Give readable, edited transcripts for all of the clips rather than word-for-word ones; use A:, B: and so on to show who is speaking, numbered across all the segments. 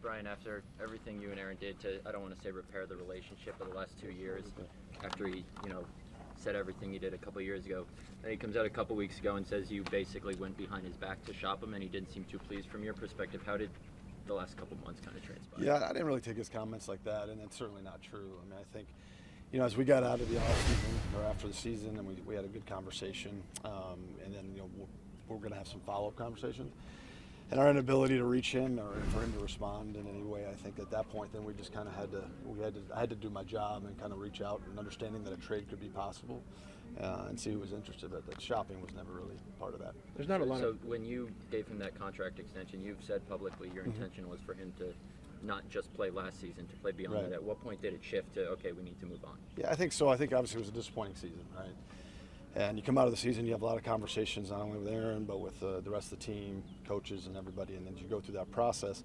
A: Brian, after everything you and Aaron did to, I don't want to say repair the relationship of the last 2 years, after he, said everything he did a couple years ago, and he comes out a couple weeks ago and says you basically went behind his back to shop him, and he didn't seem too pleased. From your perspective, how did the last couple months kind of transpire?
B: Yeah, I didn't really take his comments like that, and it's certainly not true. I mean, I think, as we got out of the offseason or after the season, and we had a good conversation, and then we're going to have some follow-up conversations. And our inability to reach him or for him to respond in any way, I think at that point, then we just kind of I had to do my job and kind of reach out and understanding that a trade could be possible and see who was interested. But that shopping was never really part of that.
C: There's not a lot.
A: So when you gave him that contract extension, you've said publicly your intention was for him to not just play last season, to play beyond that. At what point did it shift to, okay, we need to move on?
B: Yeah, I think so. I think obviously it was a disappointing season, right? And you come out of the season, you have a lot of conversations, not only with Aaron, but with the rest of the team, coaches, and everybody. And then as you go through that process,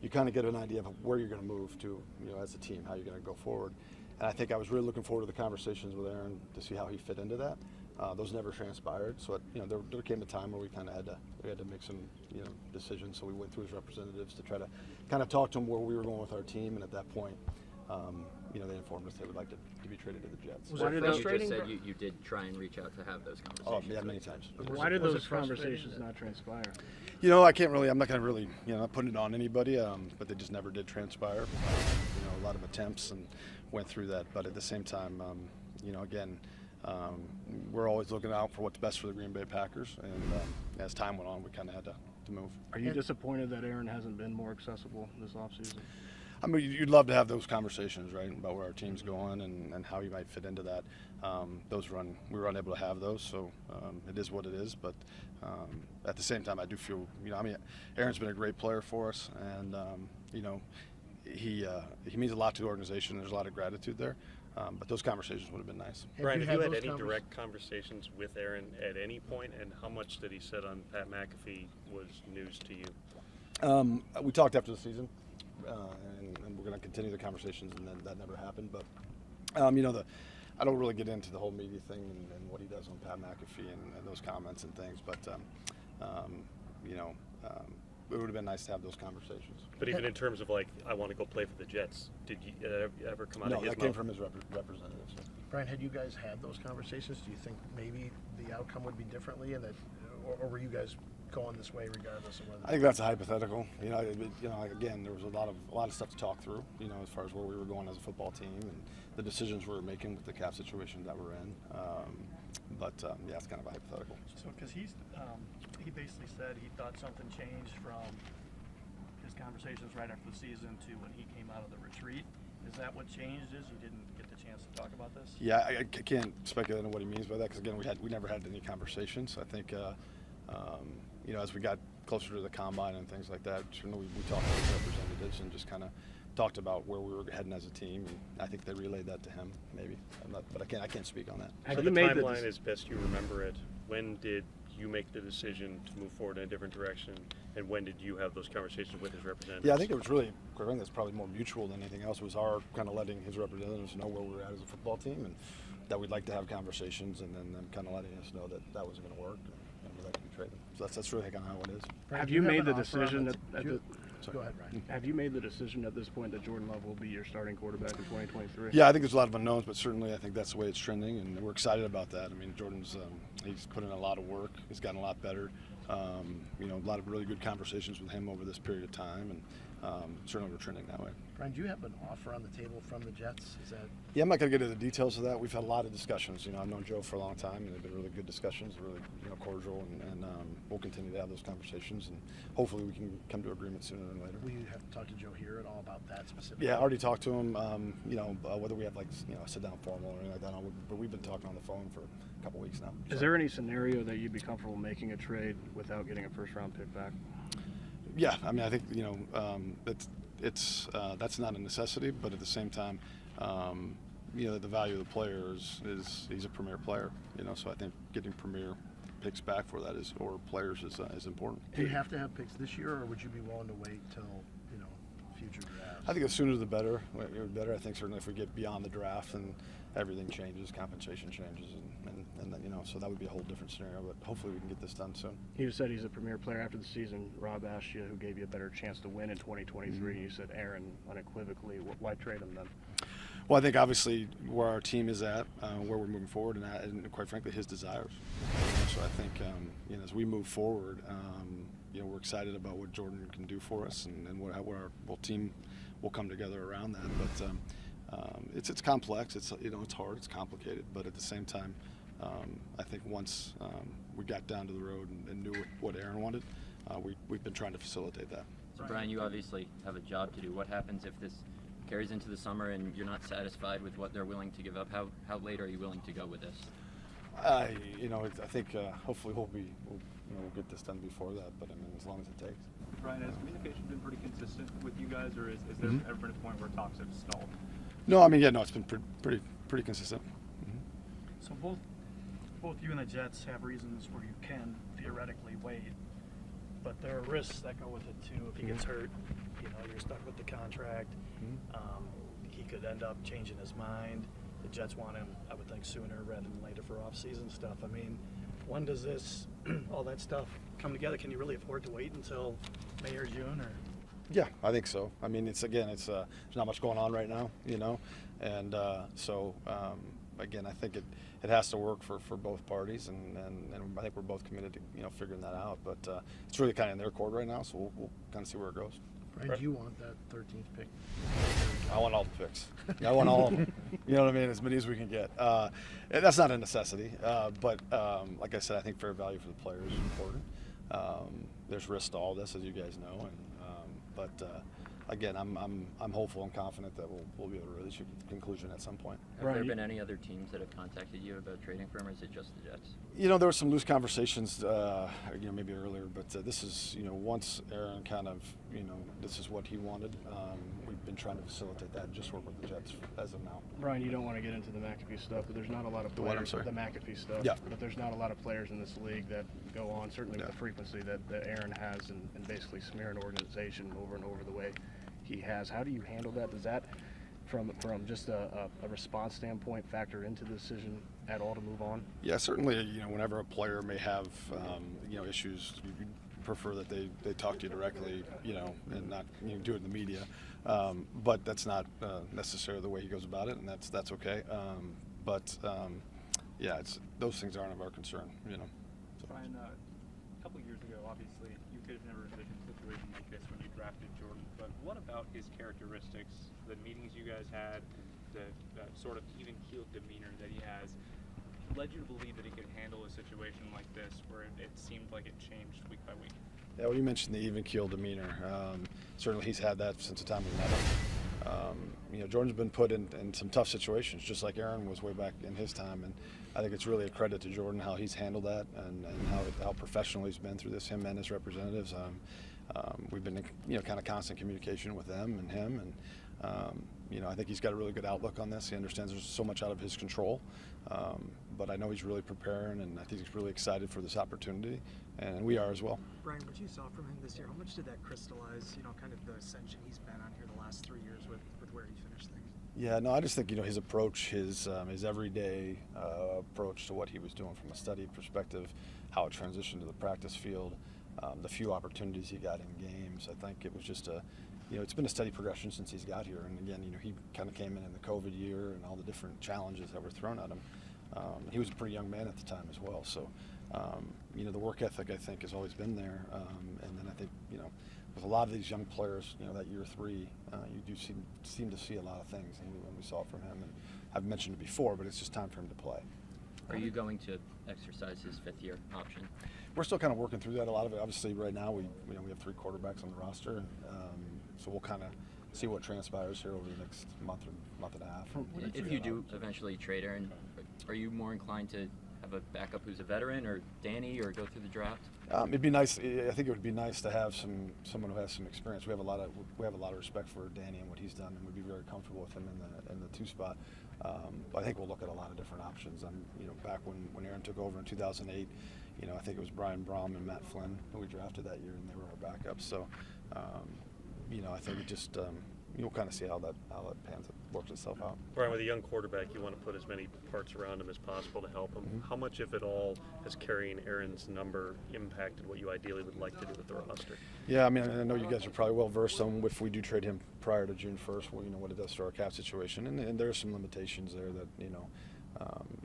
B: you kind of get an idea of where you're going to move to, as a team, how you're going to go forward. And I think I was really looking forward to the conversations with Aaron to see how he fit into that. Those never transpired. So, there came a time where we kind of had to make some, decisions. So we went through his representatives to try to kind of talk to him where we were going with our team. And at that point, they informed us they would like to be traded to the Jets.
C: Was that
A: frustrating? You just said you did try and reach out to have those conversations.
B: Oh, yeah, many times.
C: Why did those conversations not transpire?
B: I can't really, I'm not going to really, not putting it on anybody, but they just never did transpire. A lot of attempts and went through that. But at the same time, again, we're always looking out for what's best for the Green Bay Packers. And as time went on, we kind of had to move.
C: Are you disappointed that Aaron hasn't been more accessible this offseason?
B: I mean, you'd love to have those conversations, right, about where our team's going and how he might fit into that. We were unable to have those, so it is what it is. But at the same time, I do feel, Aaron's been a great player for us, and he means a lot to the organization. There's a lot of gratitude there. But those conversations would have been nice.
D: Brian, have you had any direct conversations with Aaron at any point, and how much that he said on Pat McAfee was news to you?
B: We talked after the season. And we're going to continue the conversations, and then that never happened. But I don't really get into the whole media thing and what he does on Pat McAfee and those comments and things. But it would have been nice to have those conversations.
D: But even in terms of I want to go play for the Jets, did you ever come out of his mouth?
B: No, that came from his representatives.
E: Brian, had you guys had those conversations? Do you think maybe the outcome would be differently, and that, or were you guys going this way regardless of whether?
B: I think that's a hypothetical. Again, there was a lot of stuff to talk through. As far as where we were going as a football team and the decisions we were making with the cap situation that we're in. Yeah, it's kind of a hypothetical.
F: So, because he basically said he thought something changed from his conversations right after the season to when he came out of the retreat. Is that what changed? Is you didn't get the chance to talk about this?
B: Yeah, I can't speculate on what he means by that because again, we never had any conversations. I think. As we got closer to the combine and things like that, we talked to his representatives and just kind of talked about where we were heading as a team. And I think they relayed that to him, maybe. But I can't speak on that.
D: So the timeline, as best you remember it, when did you make the decision to move forward in a different direction, and when did you have those conversations with his representatives?
B: Yeah, I think it was really, quite frankly, it's probably more mutual than anything else. It was our kind of letting his representatives know where we were at as a football team and that we'd like to have conversations, and then them kind of letting us know that that wasn't going to work. And we'd like to be traded. So that's really kind of how it is.
C: Have you made the decision
E: Go ahead, Ryan.
C: Have you made the decision at this point that Jordan Love will be your starting quarterback in 2023?
B: Yeah, I think there's a lot of unknowns, but certainly I think that's the way it's trending, and we're excited about that. I mean, Jordan's he's put in a lot of work. He's gotten a lot better. A lot of really good conversations with him over this period of time, and certainly we're trending that way.
E: Brian, do you have an offer on the table from the Jets? Is that?
B: Yeah, I'm not going to get into the details of that. We've had a lot of discussions. I've known Joe for a long time, and they've been really good discussions, really cordial, and we'll continue to have those conversations, and hopefully we can come to agreement sooner than later.
E: Will you have to talk to Joe here at all about that specifically?
B: Yeah, I already talked to him. Whether we have a sit down formal or anything like that, but we've been talking on the phone for a couple weeks now.
C: Is there any scenario that you'd be comfortable making a trade without getting a first-round pick back?
B: Yeah, I mean, I think that's not a necessity, but at the same time, the value of the player is he's a premier player. So I think getting premier picks back for that or players is important.
E: Do you have to have picks this year, or would you be willing to wait till future drafts?
B: I think the sooner the better. I think certainly if we get beyond the draft and everything changes, compensation changes, and then, so that would be a whole different scenario. But hopefully we can get this done soon.
C: You said he's a premier player after the season. Rob asked you who gave you a better chance to win in 2023. And you said Aaron unequivocally. Why trade him then?
B: Well, I think obviously where our team is at, where we're moving forward, and quite frankly his desires. So I think as we move forward, we're excited about what Jordan can do for us, and what our whole team will come together around that. But it's complex. It's hard. It's complicated. But at the same time, I think once we got down to the road and knew what Aaron wanted, we've been trying to facilitate that.
A: So Brian, you obviously have a job to do. What happens if this carries into the summer and you're not satisfied with what they're willing to give up? How late are you willing to go with this?
B: I think hopefully we'll get this done before that. But I mean, as long as it takes.
G: Brian, has communication been pretty consistent with you guys, or is there ever been a point where talks have stalled?
B: No, I mean, it's been pretty consistent.
F: So both you and the Jets have reasons where you can theoretically wait, but there are risks that go with it too. If he gets hurt, you're stuck with the contract. He could end up changing his mind. The Jets want him, I would think, sooner rather than later for off-season stuff. I mean, when does this, all that stuff come together? Can you really afford to wait until May or June? Or?
B: Yeah, I think so. I mean, there's not much going on right now, and so again, I think it has to work for both parties, and I think we're both committed to figuring that out. But it's really kind of in their court right now, so we'll kind of see where it goes.
E: Brian, do you want that 13th pick?
B: I want all the picks. I want all of them. You know what I mean? As many as we can get. That's not a necessity, but like I said, I think fair value for the players is important. There's risk to all this, as you guys know, but again, I'm hopeful and confident that we'll be able to reach a conclusion at some point.
A: Have there been any other teams that have contacted you about trading for him, or is it just the Jets?
B: There were some loose conversations, maybe earlier, but this is, once Aaron kind of, this is what he wanted. We've been trying to facilitate that and just work with the Jets as of now.
C: Brian, you don't want to get into the McAfee stuff, but there's not a lot of players.
B: The what, I'm sorry?
C: The McAfee stuff.
B: Yeah.
C: But there's not a lot of players in this league that go on, certainly with the frequency that Aaron has, and basically smear an organization over and over the way he has. How do you handle that? Does that, from just a response standpoint, factor into the decision at all to move on?
B: Yeah, certainly. Whenever a player may have issues, you prefer that they talk to you directly, and not do it in the media. But that's not necessarily the way he goes about it, and that's okay. Yeah, those things aren't of our concern. So.
G: Brian, a couple years ago, obviously, you could have never envisioned a situation like this when you drafted Jordan. But what about his characteristics, the meetings you guys had, the sort of even-keeled demeanor that he has, led you to believe that he could handle a situation like this where it seemed like it changed week by week?
B: Yeah, well, you mentioned the even-keeled demeanor. Certainly he's had that since the time we met him. Jordan's been put in some tough situations, just like Aaron was way back in his time, and I think it's really a credit to Jordan how he's handled that and how professional he's been through this, him and his representatives. We've been in kind of constant communication with them and him, and I think he's got a really good outlook on this. He understands there's so much out of his control, but I know he's really preparing, and I think he's really excited for this opportunity, and we are as well.
H: Brian, what you saw from him this year, how much did that crystallize, kind of the ascension he's been on here the last 3 years with where he finished things?
B: Yeah, no, I just think, his approach, his everyday approach to what he was doing from a study perspective, how it transitioned to the practice field, the few opportunities he got in games. I think it was just it's been a steady progression since he's got here. And again, he kind of came in the COVID year and all the different challenges that were thrown at him. He was a pretty young man at the time as well. So, the work ethic, I think, has always been there. And then I think, with a lot of these young players, that year 3, you do seem to see a lot of things, and we saw it from him. And I've mentioned it before, but it's just time for him to play.
A: Are you going to exercise his 5th-year option?
B: We're still kind of working through that. A lot of it, obviously, right now we have 3 quarterbacks on the roster, so we'll kind of see what transpires here over the next month and a half.
A: If you do eventually trade Aaron, are you more inclined to have a backup who's a veteran, or Danny, or go through the draft?
B: It'd be nice. I think it would be nice to have someone who has some experience. We have a lot of respect for Danny and what he's done, and we'd be very comfortable with him in the 2 spot. But I think we'll look at a lot of different options. Back when Aaron took over in 2008, I think it was Brian Brom and Matt Flynn who we drafted that year, and they were our backups. So, I think it just you'll kind of see how that works itself out.
D: Brian, with a young quarterback, you want to put as many parts around him as possible to help him.
B: Mm-hmm.
D: How much, if at all, has carrying Aaron's number impacted what you ideally would like to do with the roster?
B: Yeah, I mean, I know you guys are probably well versed on if we do trade him prior to June 1st, well, what it does to our cap situation, and there are some limitations there that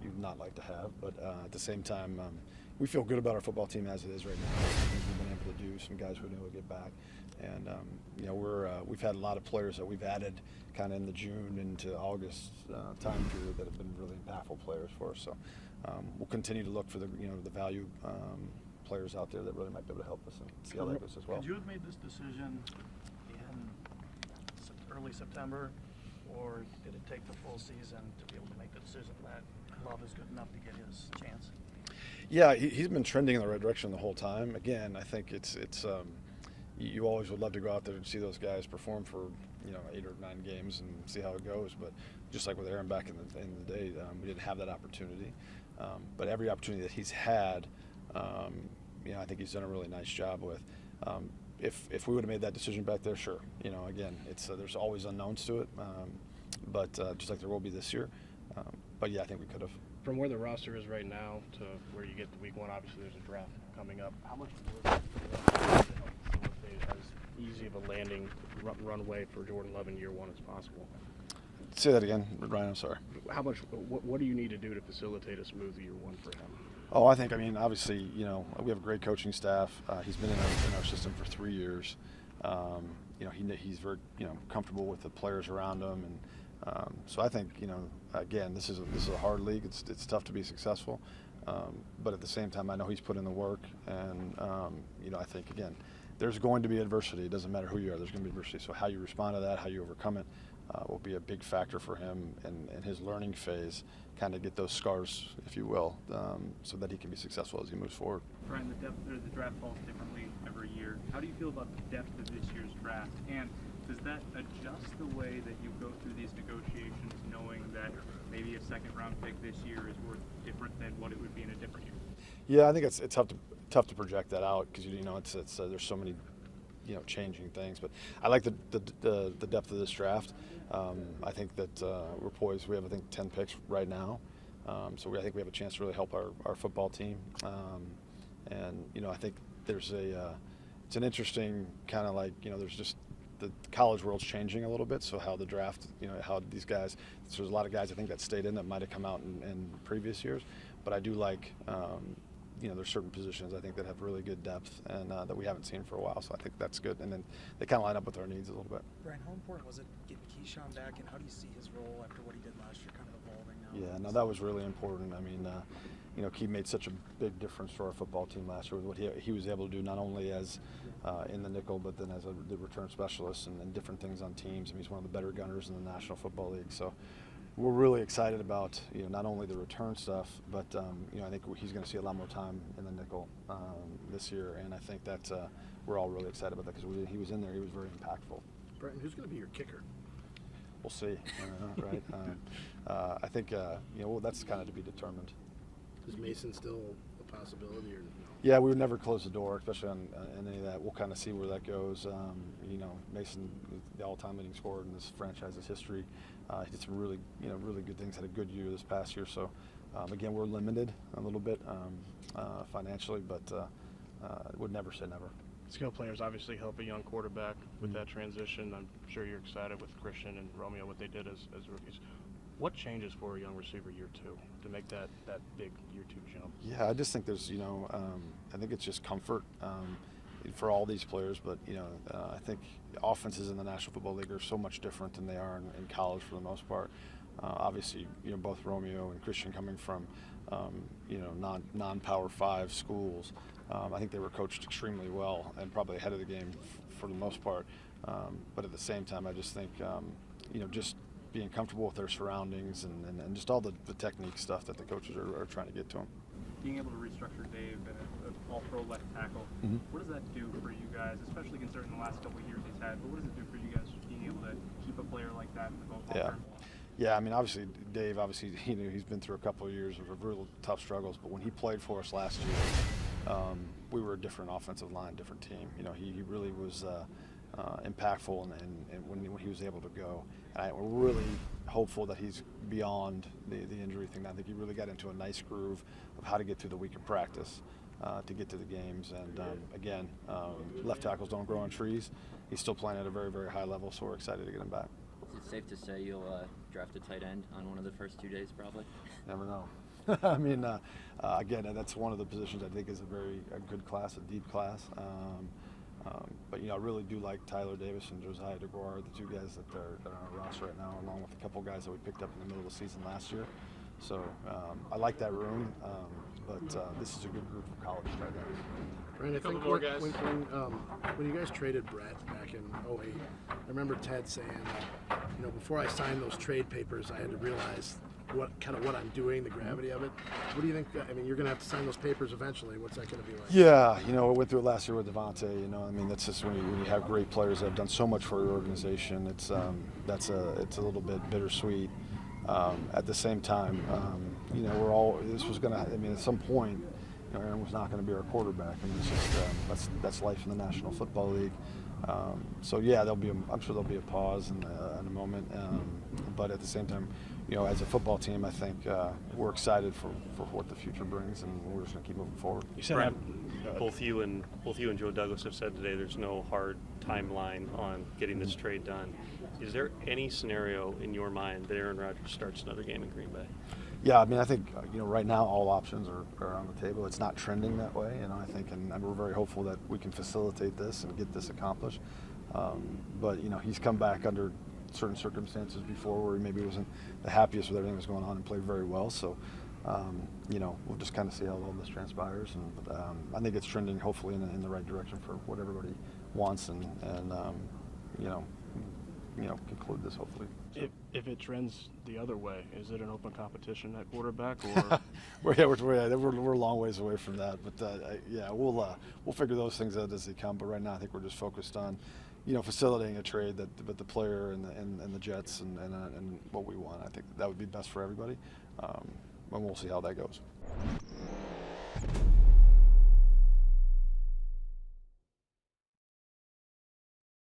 B: you'd not like to have, but at the same time, we feel good about our football team as it is right now. We've been able to do. Some guys we know will get back, and we've had a lot of players that we've added kind of in the June into August time period that have been really impactful players for us. So we'll continue to look for the value players out there that really might be able to help us and see how that goes as well.
F: Could you have made this decision in early September, or did it take the full season to be able to make the decision that Love is good enough to get his chance?
B: Yeah, he's been trending in the right direction the whole time. Again, I think it's you always would love to go out there and see those guys perform for 8 or 9 games and see how it goes. But just like with Aaron back in the day, we didn't have that opportunity. But every opportunity that he's had, I think he's done a really nice job with. If we would have made that decision back there, sure. Again, it's there's always unknowns to it, but just like there will be this year. But yeah, I think we could have.
C: From where the roster is right now to where you get to week 1, obviously there's a draft coming up. How much more is it to help facilitate as easy of a landing runway for Jordan Love in year 1 as possible?
B: Say that again, Ryan. I'm sorry.
C: How much? What do you need to do to facilitate a smooth year 1 for him?
B: Oh, I mean, obviously, we have a great coaching staff. He's been in our system for 3 years. He's very, comfortable with the players around him, and so I think, again, this is a hard league. It's tough to be successful, but at the same time, I know he's put in the work, and I think, again, there's going to be adversity. It doesn't matter who you are. There's going to be adversity. So how you respond to that, how you overcome it, will be a big factor for him in his learning phase. Kind of get those scars, if you will, so that he can be successful as he moves forward.
G: Brian, the draft falls differently every year. How do you feel about the depth of this year's draft? And does that adjust the way that you go through these negotiations, knowing that maybe a second-round pick this year is worth different than what it would be in a different year?
B: Yeah, I think it's tough to project that out because it's there's so many changing things. But I like the depth of this draft. I think that we're poised. We have 10 picks right now, so I think we have a chance to really help our football team. And I think there's it's an interesting kind of there's just the college world's changing a little bit. So how the draft, how these guys. So there's a lot of guys I think that stayed in that might have come out in previous years, but I do like. There's certain positions I think that have really good depth and that we haven't seen for a while, so I think that's good. And then they kind of line up with our needs a little bit.
H: Brian, how important was it getting Keyshawn back, and how do you see his role after what he did last year kind of evolving now?
B: Yeah, no, that was really important. I mean, Key made such a big difference for our football team last year with what he was able to do, not only as in the nickel, but then as the return specialist and different things on teams. I mean, he's one of the better gunners in the National Football League. So we're really excited about not only the return stuff, but I think he's going to see a lot more time in the nickel this year, and I think that we're all really excited about that because he was in there. He was very impactful.
E: Brenton, who's going to be your kicker?
B: We'll see, right? I think that's kind of to be determined.
E: Is Mason still a possibility or no?
B: Yeah, we would never close the door, especially on any of that. We'll kind of see where that goes. Mason, the all-time leading scorer in this franchise's history, he did some really good things. Had a good year this past year. So, again, we're limited a little bit financially, but would never say never.
C: Skill players obviously help a young quarterback with that transition. I'm sure you're excited with Christian and Romeo what they did as rookies. What changes for a young receiver year 2 to make that big year 2 jump?
B: Yeah, I just think there's I think it's just comfort for all these players, but I think offenses in the National Football League are so much different than they are in college for the most part. Obviously, both Romeo and Christian coming from non-Power 5 schools. I think they were coached extremely well and probably ahead of the game for the most part. But at the same time, I just think just being comfortable with their surroundings and just all the technique stuff that the coaches are trying to get to them.
G: Being able to restructure Dave and an all-pro left tackle, what does that do for you guys, especially considering the last couple of years he's had, but what does it do for you guys just being able to keep a player like that in the boat long term?
B: Yeah, I mean, obviously, Dave, he's been through a couple of years of real tough struggles, but when he played for us last year, we were a different offensive line, different team. He really was impactful and when he was able to go. And we're really hopeful that he's beyond the injury thing. I think he really got into a nice groove of how to get through the week of practice to get to the games. And again, left tackles don't grow on trees. He's still playing at a very, very high level, so we're excited to get him back.
A: Is it safe to say you'll draft a tight end on one of the first 2 days, probably?
B: Never know. I mean, again, that's one of the positions I think is a good class, a deep class. But I really do like Tyler Davis and Josiah DeGuar, the two guys that are on our roster right now, along with a couple guys that we picked up in the middle of the season last year. So I like that room, but this is a good group of college tight ends.
E: Brian, I think when you guys traded Brett back in '08, I remember Ted saying that, before I signed those trade papers, I had to realize what I'm doing, the gravity of it. What do you think? I mean, you're going to have to sign those papers eventually. What's that going to be like?
B: Yeah, we went through it last year with Devontae. I mean, that's just when you have great players that have done so much for your organization. It's a little bit bittersweet. At the same time, this was going to. I mean, at some point, Aaron was not going to be our quarterback. I mean, it's just that's life in the National Football League. So yeah, I'm sure there'll be a pause in a moment. But at the same time, as a football team, I think we're excited for what the future brings, and we're just going to keep moving forward.
C: You said
D: Brad, both you and Joe Douglas have said today there's no hard timeline on getting this trade done. Is there any scenario in your mind that Aaron Rodgers starts another game in Green Bay?
B: Yeah, I mean, I think right now all options are on the table. It's not trending that way, I think, and we're very hopeful that we can facilitate this and get this accomplished. But he's come back under certain circumstances before where he maybe wasn't the happiest with everything that was going on and played very well. So, we'll just kind of see how all this transpires. And I think it's trending hopefully in the right direction for what everybody wants and conclude this hopefully. So.
C: If it trends the other way, is it an open competition at quarterback, or?
B: we're a long ways away from that, but we'll figure those things out as they come. But right now, I think we're just focused on, facilitating a trade but the player and the Jets and what we want. I think that would be best for everybody, and we'll see how that goes.